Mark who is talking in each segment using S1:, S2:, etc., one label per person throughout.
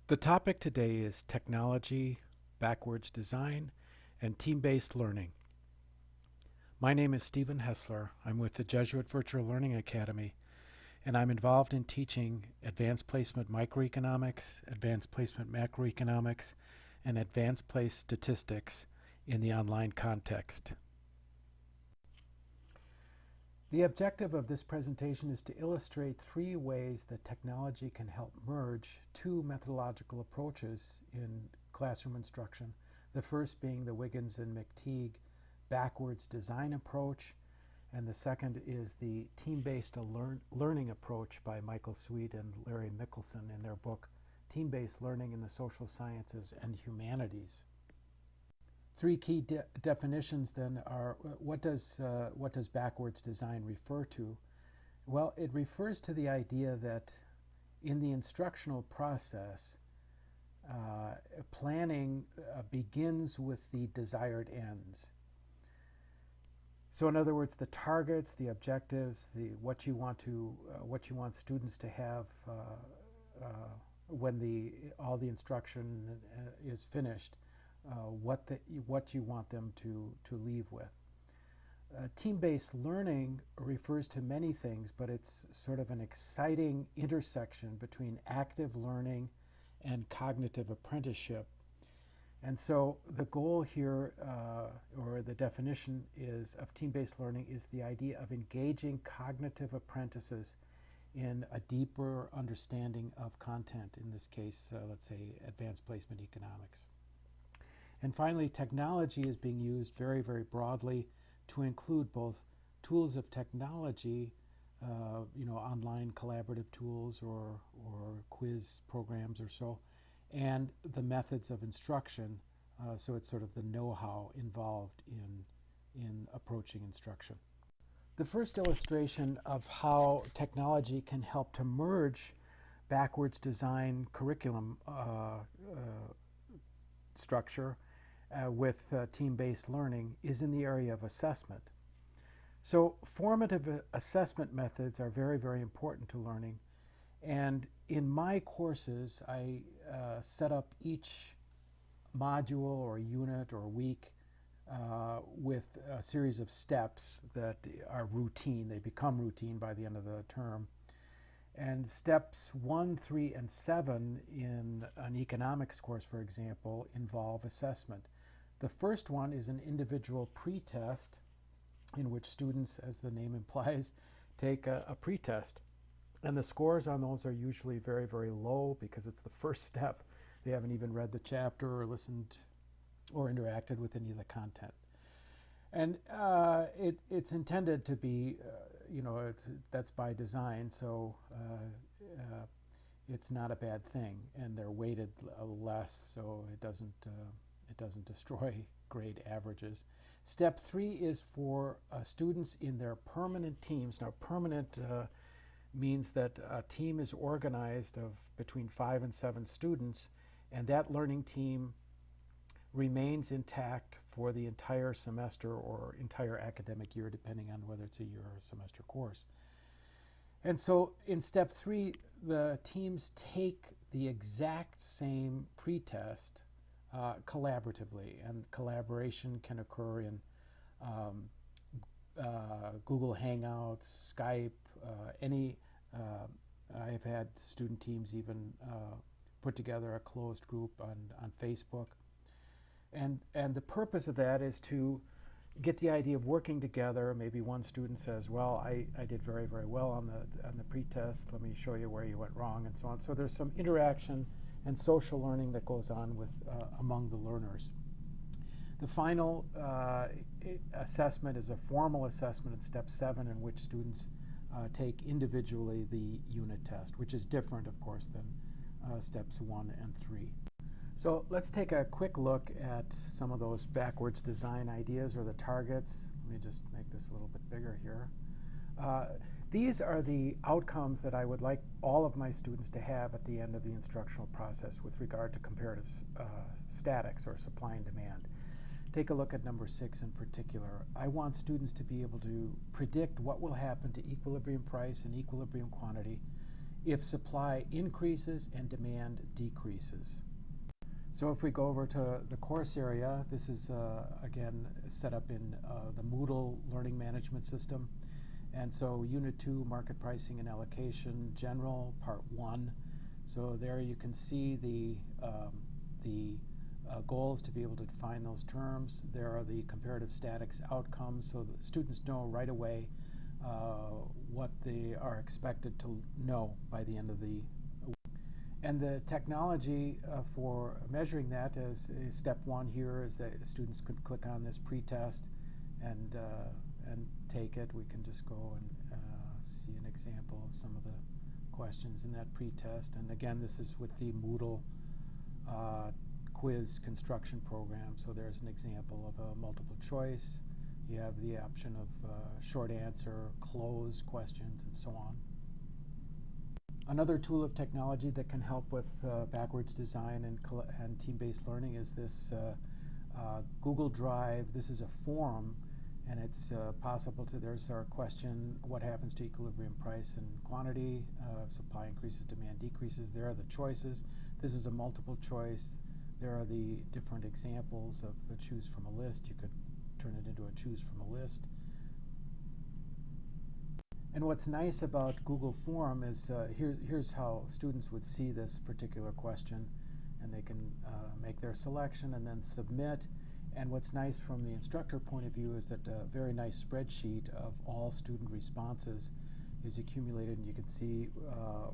S1: The topic today is technology, backwards design, and team-based learning. My name is Stephen Hessler. I'm with the Jesuit Virtual Learning Academy, and I'm involved in teaching advanced placement microeconomics, advanced placement macroeconomics, and advanced place statistics in the online context. The objective of this presentation is to illustrate three ways that technology can help merge two methodological approaches in classroom instruction. The first being the Wiggins and McTeague backwards design approach, and the second is the team-based learning approach by Michael Sweet and Larry Mickelson in their book, Team-Based Learning in the Social Sciences and Humanities. Three key definitions then are, what does backwards design refer to? Well, it refers to the idea that in the instructional process, planning begins with the desired ends. So in other words, the targets, the objectives, what you want students to have when all the instruction is finished. What you want them to leave with. Team-based learning refers to many things, but it's sort of an exciting intersection between active learning and cognitive apprenticeship. And so the goal here, or the definition of team-based learning, is the idea of engaging cognitive apprentices in a deeper understanding of content, in this case, let's say advanced placement economics. And finally, technology is being used very, very broadly to include both tools of technology, online collaborative tools or quiz programs or so, and the methods of instruction. So it's sort of the know-how involved in approaching instruction. The first illustration of how technology can help to merge backwards design curriculum structure with team-based learning is in the area of assessment. So formative assessment methods are very, very important to learning. And in my courses, I set up each module or unit or week with a series of steps that are routine. They become routine by the end of the term. And steps 1, 3, and 7 in an economics course, for example, involve assessment. The first one is an individual pretest in which students, as the name implies, take a pretest. And the scores on those are usually very, very low because it's the first step. They haven't even read the chapter or listened or interacted with any of the content. And it's intended to be, that's by design, so it's not a bad thing. And they're weighted less, so it doesn't destroy grade averages. Step 3 is for students in their permanent teams. Now, permanent means that a team is organized of between 5 and 7 students, and that learning team remains intact for the entire semester or entire academic year, depending on whether it's a year or a semester course. And so in step 3, the teams take the exact same pretest collaboratively, and collaboration can occur in Google Hangouts, Skype, I've had student teams even put together a closed group on Facebook. And the purpose of that is to get the idea of working together. Maybe one student says, well, I did very, very well on the pretest. Let me show you where you went wrong, and so on. So there's some interaction and social learning that goes on with among the learners. The final assessment is a formal assessment in step 7, in which students take individually the unit test, which is different, of course, than steps 1 and 3. So let's take a quick look at some of those backwards design ideas, or the targets. Let me just make this a little bit bigger here. These are the outcomes that I would like all of my students to have at the end of the instructional process with regard to comparative statics, or supply and demand. Take a look at number 6 in particular. I want students to be able to predict what will happen to equilibrium price and equilibrium quantity if supply increases and demand decreases. So if we go over to the course area, this is again set up in the Moodle Learning Management System. And so Unit 2, Market Pricing and Allocation, General, Part 1. So there you can see the goals to be able to define those terms. There are the comparative statics outcomes, so the students know right away what they are expected to know by the end of the week. And the technology for measuring that is step 1 here is that students could click on this pretest and take it. We can just go and see an example of some of the questions in that pretest. And again, this is with the Moodle quiz construction program. So there's an example of a multiple choice. You have the option of short answer, closed questions, and so on. Another tool of technology that can help with backwards design and team-based learning is this Google Drive. This is a forum, and it's possible to, there's our question, what happens to equilibrium price and quantity? Supply increases, demand decreases. There are the choices. This is a multiple choice. There are the different examples of choose from a list. You could turn it into a choose from a list. And what's nice about Google Form is here's how students would see this particular question, and they can make their selection and then submit. And what's nice from the instructor point of view is that a very nice spreadsheet of all student responses is accumulated, and you can see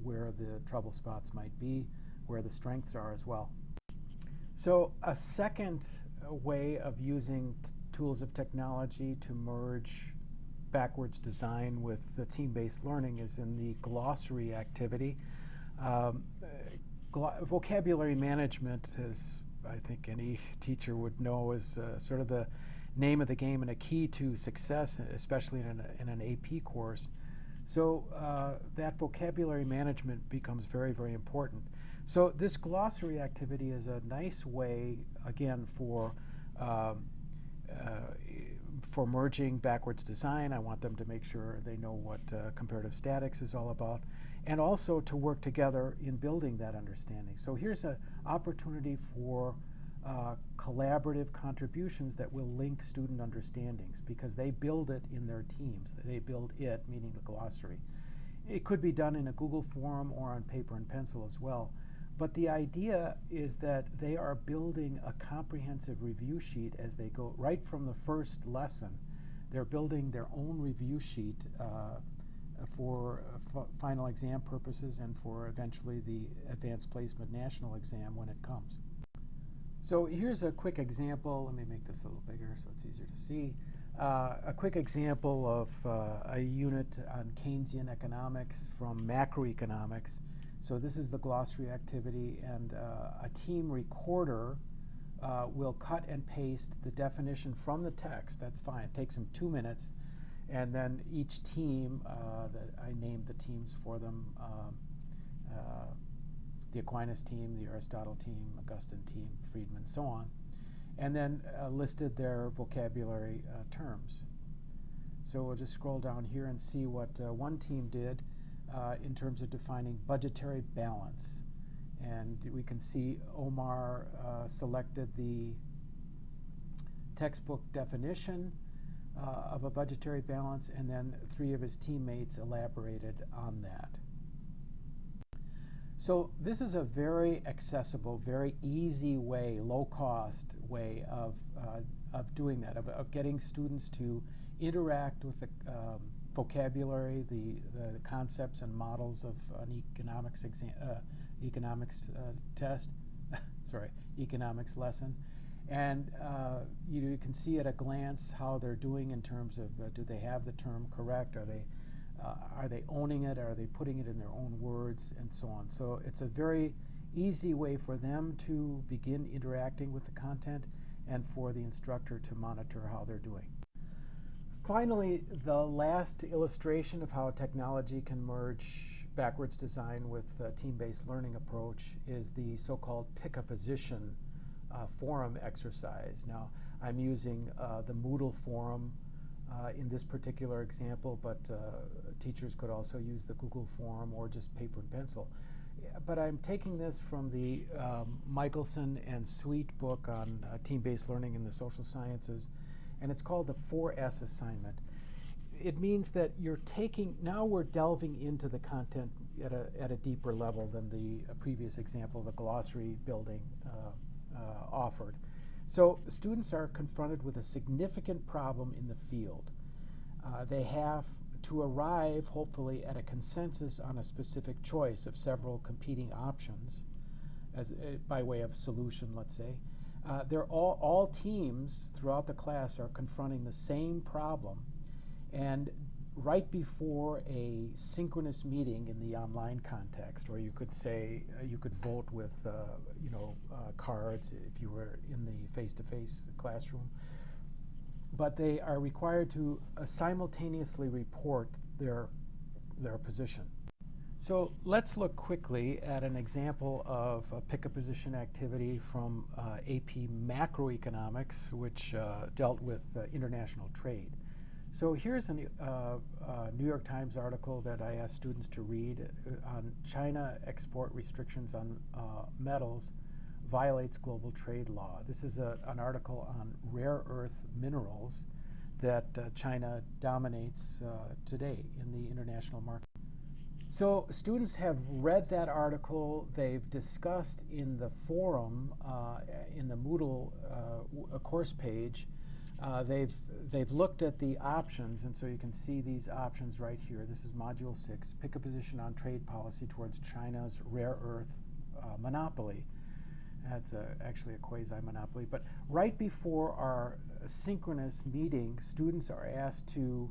S1: where the trouble spots might be, where the strengths are as well. So a second way of using tools of technology to merge backwards design with the team-based learning is in the glossary activity. Vocabulary management, as I think any teacher would know, is sort of the name of the game and a key to success, especially in an AP course. So that vocabulary management becomes very, very important. So this glossary activity is a nice way, again, for merging backwards design. I want them to make sure they know what comparative statics is all about, and also to work together in building that understanding. So here's an opportunity for collaborative contributions that will link student understandings, because they build it in their teams. They build it, meaning the glossary. It could be done in a Google form or on paper and pencil as well. But the idea is that they are building a comprehensive review sheet as they go right from the first lesson. They're building their own review sheet for final exam purposes and for eventually the advanced placement national exam when it comes. So here's a quick example. Let me make this a little bigger so it's easier to see. A quick example of a unit on Keynesian economics from macroeconomics. So this is the glossary activity, and a team recorder will cut and paste the definition from the text. That's fine. It takes them 2 minutes. And then each team, I named the teams for them, the Aquinas team, the Aristotle team, Augustine team, Friedman, so on, and then listed their vocabulary terms. So we'll just scroll down here and see what one team did in terms of defining budgetary balance. And we can see Omar selected the textbook definition of a budgetary balance, and then 3 of his teammates elaborated on that. So this is a very accessible, very easy way, low-cost way of doing that, of getting students to interact with the vocabulary, the concepts and models of an economics test, economics lesson. And you can see at a glance how they're doing in terms of do they have the term correct? Are they owning it? Are they putting it in their own words, and so on? So it's a very easy way for them to begin interacting with the content and for the instructor to monitor how they're doing. Finally, the last illustration of how technology can merge backwards design with a team-based learning approach is the so-called pick a position forum exercise. Now, I'm using the Moodle forum in this particular example, but teachers could also use the Google form or just paper and pencil. But I'm taking this from the Michelson and Sweet book on team-based learning in the social sciences, and it's called the 4S assignment. It means that you're now we're delving into the content at a deeper level than the previous example, the glossary building offered. So students are confronted with a significant problem in the field. They have to arrive, hopefully, at a consensus on a specific choice of several competing options, by way of solution, let's say. All teams throughout the class are confronting the same problem, and right before a synchronous meeting in the online context, or you could say you could vote with cards if you were in the face-to-face classroom, but they are required to simultaneously report their position. So let's look quickly at an example of a pick-a-position activity from AP Macroeconomics, which dealt with international trade. So here's a New York Times article that I asked students to read on China export restrictions on metals violates global trade law. This is an article on rare earth minerals that China dominates today in the international market. So students have read that article. They've discussed in the forum, in the Moodle course page, they've looked at the options, and so you can see these options right here. This is Module 6, pick a position on trade policy towards China's rare earth monopoly. That's actually a quasi-monopoly. But right before our synchronous meeting, students are asked to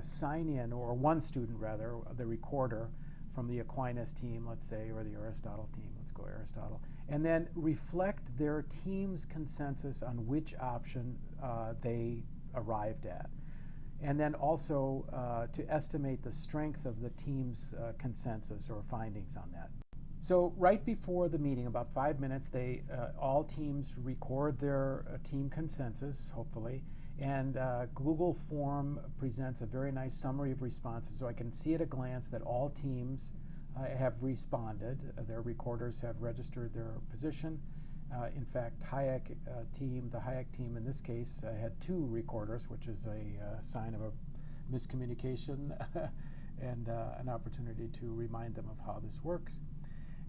S1: sign in, or one student rather, the recorder from the Aquinas team, let's say, or the Aristotle team, let's go Aristotle, and then reflect their team's consensus on which option they arrived at. And then also to estimate the strength of the team's consensus or findings on that. So right before the meeting, about 5 minutes, all teams record their team consensus, hopefully, and Google Form presents a very nice summary of responses, so I can see at a glance that all teams have responded. Their recorders have registered their position. In fact, the Hayek team in this case had 2 recorders, which is a sign of a miscommunication and an opportunity to remind them of how this works.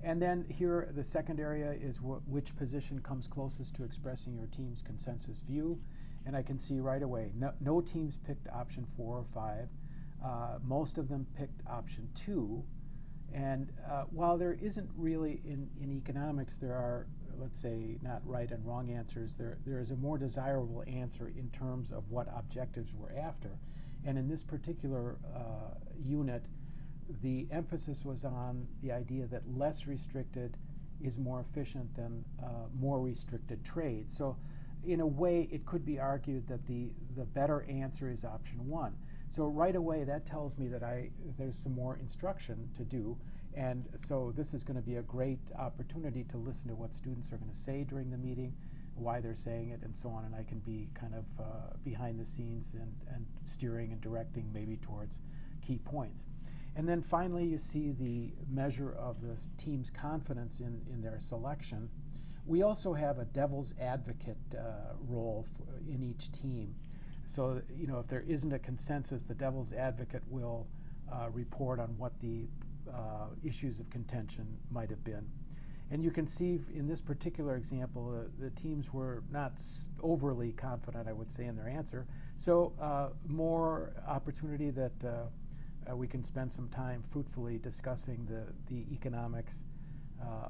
S1: And then here, the second area is which position comes closest to expressing your team's consensus view. And I can see right away, no teams picked option 4 or 5. Most of them picked option 2. And while there isn't really, in economics, there are, let's say, not right and wrong answers, there is a more desirable answer in terms of what objectives we're after. And in this particular unit, the emphasis was on the idea that less restricted is more efficient than more restricted trade. So in a way, it could be argued that the better answer is option 1. So right away, that tells me that there's some more instruction to do. And so this is going to be a great opportunity to listen to what students are going to say during the meeting, why they're saying it, and so on. And I can be kind of behind the scenes and steering and directing maybe towards key points. And then finally, you see the measure of the team's confidence in their selection. We also have a devil's advocate role in each team. So, if there isn't a consensus, the devil's advocate will report on what the issues of contention might have been. And you can see in this particular example, the teams were not overly confident, I would say, in their answer. So more opportunity that we can spend some time fruitfully discussing the economics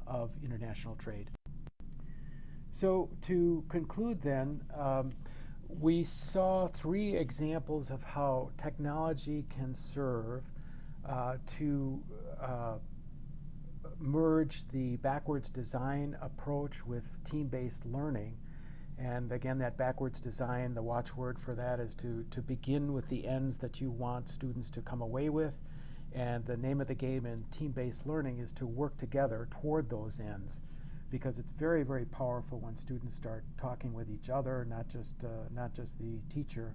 S1: of international trade. So to conclude then, we saw 3 examples of how technology can serve to merge the backwards design approach with team-based learning. And again, that backwards design, the watchword for that is to begin with the ends that you want students to come away with. And the name of the game in team-based learning is to work together toward those ends, because it's very, very powerful when students start talking with each other, not just the teacher,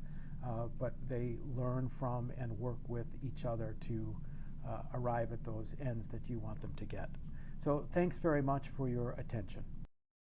S1: but they learn from and work with each other to arrive at those ends that you want them to get. So thanks very much for your attention.